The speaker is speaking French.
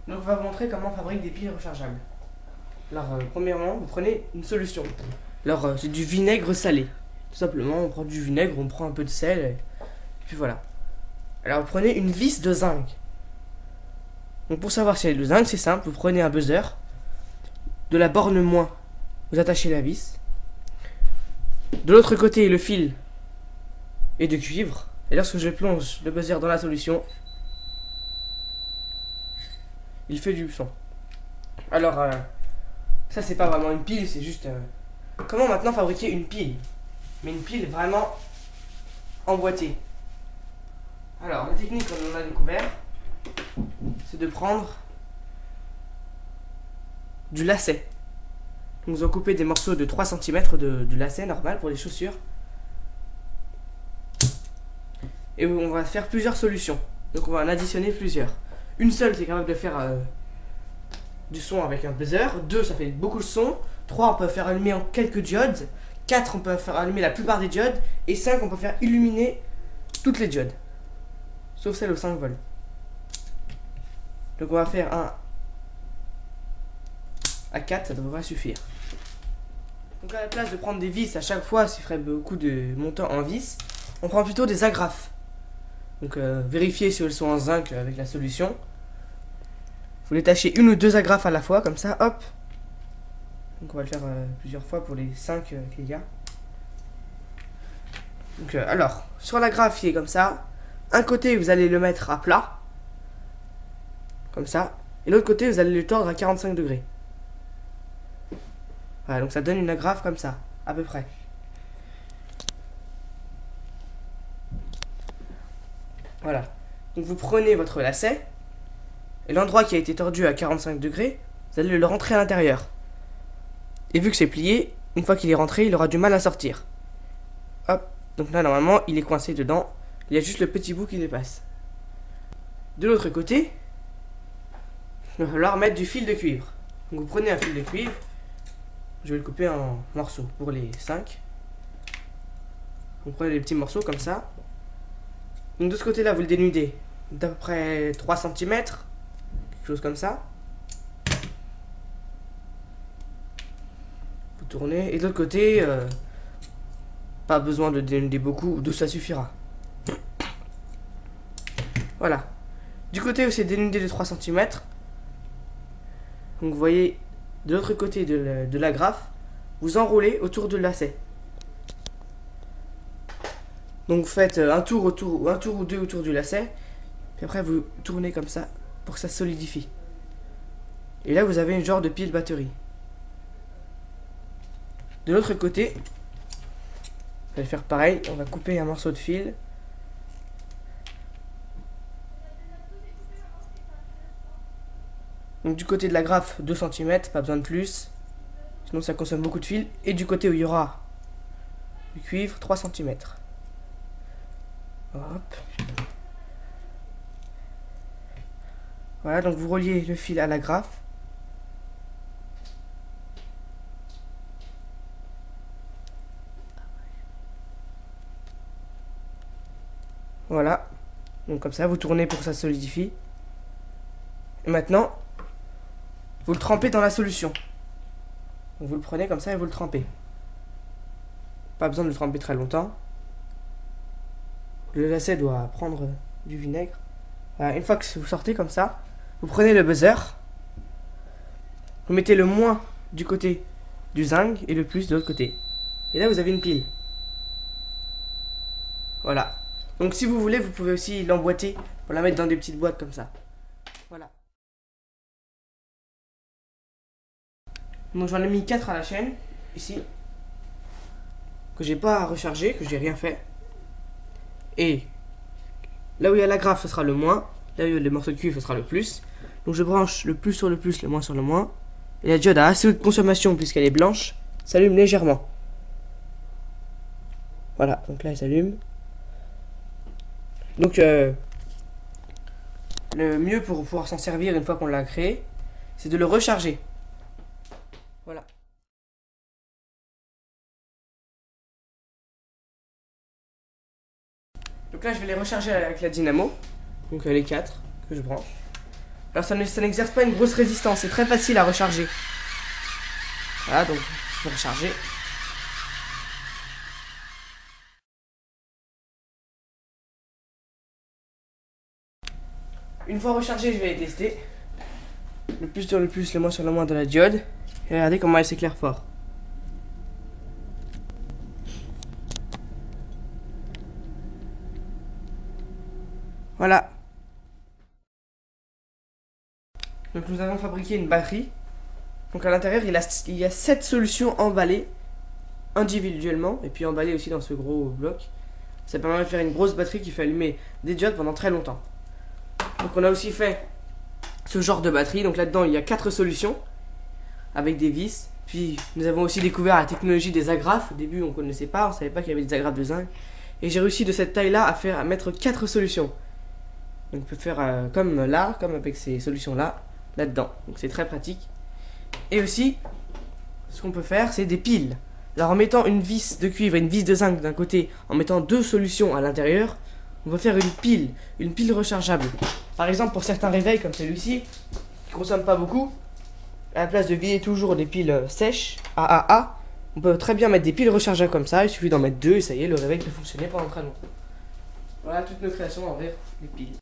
Donc on va vous montrer comment on fabrique des piles rechargeables. Alors premièrement, vous prenez une solution. Alors c'est du vinaigre salé. Tout simplement, on prend du vinaigre, on prend un peu de sel, et puis voilà. Alors vous prenez une vis de zinc. Donc pour savoir si elle est de zinc, c'est simple, vous prenez un buzzer, de la borne moins, vous attachez la vis. De l'autre côté, le fil est de cuivre. Et lorsque je plonge le buzzer dans la solution, il fait du son. Alors ça c'est pas vraiment une pile, c'est juste comment maintenant fabriquer une pile. Mais une pile vraiment emboîtée. Alors la technique qu'on a découvert, c'est de prendre du lacet. Donc vous en coupez des morceaux de 3 cm de lacet normal pour les chaussures. Et on va faire plusieurs solutions. Donc on va en additionner plusieurs. Une seule c'est capable de faire du son avec un buzzer. 2 ça fait beaucoup de son. 3 on peut faire allumer en quelques diodes. 4 on peut faire allumer la plupart des diodes. Et 5 on peut faire illuminer toutes les diodes. Sauf celle aux 5 volts. Donc on va faire un à 4, ça devrait suffire. Donc à la place de prendre des vis à chaque fois, ce qui ferait beaucoup de montants en vis, on prend plutôt des agrafes. Donc vérifiez si elles sont en zinc avec la solution. Vous les tâchez une ou deux agrafes à la fois, comme ça, hop. Donc on va le faire plusieurs fois pour les 5 qu'il y a. Donc alors, sur l'agrafe qui est comme ça, un côté vous allez le mettre à plat, comme ça, et l'autre côté vous allez le tordre à 45 degrés. Voilà, donc ça donne une agrafe comme ça, à peu près. Voilà. Donc vous prenez votre lacet, et l'endroit qui a été tordu à 45 degrés, vous allez le rentrer à l'intérieur. Et vu que c'est plié, une fois qu'il est rentré, il aura du mal à sortir. Hop. Donc là, normalement, il est coincé dedans. Il y a juste le petit bout qui dépasse. De l'autre côté, il va falloir mettre du fil de cuivre. Donc vous prenez un fil de cuivre. Je vais le couper en morceaux pour les 5. Vous prenez les petits morceaux comme ça. Donc de ce côté-là, vous le dénudez d'à peu près 3 cm. Quelque chose comme ça. Vous tournez. Et de l'autre côté, pas besoin de dénuder beaucoup, d'où ça suffira. Voilà. Du côté où c'est dénudé de 3 cm. Donc vous voyez, de l'autre côté de l'agrafe, vous enroulez autour du lacet. Donc vous faites un tour ou deux autour du lacet. Puis après vous tournez comme ça pour que ça solidifie. Et là vous avez une genre de pile batterie. De l'autre côté, on va faire pareil. On va couper un morceau de fil. Donc du côté de l'agrafe 2 cm, pas besoin de plus. Sinon ça consomme beaucoup de fil. Et du côté où il y aura du cuivre, 3 cm. Hop. Voilà, donc vous reliez le fil à l'agrafe. Voilà. Donc comme ça, vous tournez pour que ça solidifie. Et maintenant, vous le trempez dans la solution. Donc vous le prenez comme ça et vous le trempez. Pas besoin de le tremper très longtemps. Le lacet doit prendre du vinaigre. Voilà, une fois que vous sortez comme ça, vous prenez le buzzer. Vous mettez le moins du côté du zinc et le plus de l'autre côté. Et là vous avez une pile. Voilà. Donc si vous voulez, vous pouvez aussi l'emboîter pour la mettre dans des petites boîtes comme ça. Voilà. Donc j'en ai mis 4 à la chaîne, ici. Que j'ai pas à recharger, que j'ai rien fait. Et là où il y a l'agrafe, ce sera le moins. Là où il y a les morceaux de cuivre, ce sera le plus. Donc je branche le plus sur le plus, le moins sur le moins. Et la diode a assez de consommation puisqu'elle est blanche. S'allume légèrement. Voilà, donc là elle s'allume. Donc le mieux pour pouvoir s'en servir une fois qu'on l'a créé, c'est de le recharger. Voilà. Donc là je vais les recharger avec la dynamo. Donc les 4 que je branche. Alors ça n'exerce pas une grosse résistance, c'est très facile à recharger. Voilà, donc je vais recharger. Une fois rechargé, je vais les tester. Le plus sur le plus, le moins sur le moins de la diode. Et regardez comment elle s'éclaire fort. Voilà. Donc nous avons fabriqué une batterie. Donc à l'intérieur, il y a 7 solutions emballées individuellement et puis emballées aussi dans ce gros bloc. Ça permet de faire une grosse batterie qui fait allumer des diodes pendant très longtemps. Donc on a aussi fait ce genre de batterie. Donc là-dedans, il y a 4 solutions avec des vis. Puis nous avons aussi découvert la technologie des agrafes. Au début, on ne connaissait pas, on savait pas qu'il y avait des agrafes de zinc. Et j'ai réussi de cette taille-là à mettre 4 solutions. Donc on peut faire comme là, comme avec ces solutions-là, là-dedans. Donc c'est très pratique. Et aussi, ce qu'on peut faire, c'est des piles. Alors en mettant une vis de cuivre et une vis de zinc d'un côté, en mettant 2 solutions à l'intérieur, on va faire une pile rechargeable. Par exemple, pour certains réveils comme celui-ci, qui ne consomment pas beaucoup, à la place de vider toujours des piles sèches, AAA, on peut très bien mettre des piles rechargeables comme ça. Il suffit d'en mettre 2 et ça y est, le réveil peut fonctionner pendant très longtemps. Voilà toutes nos créations envers les piles.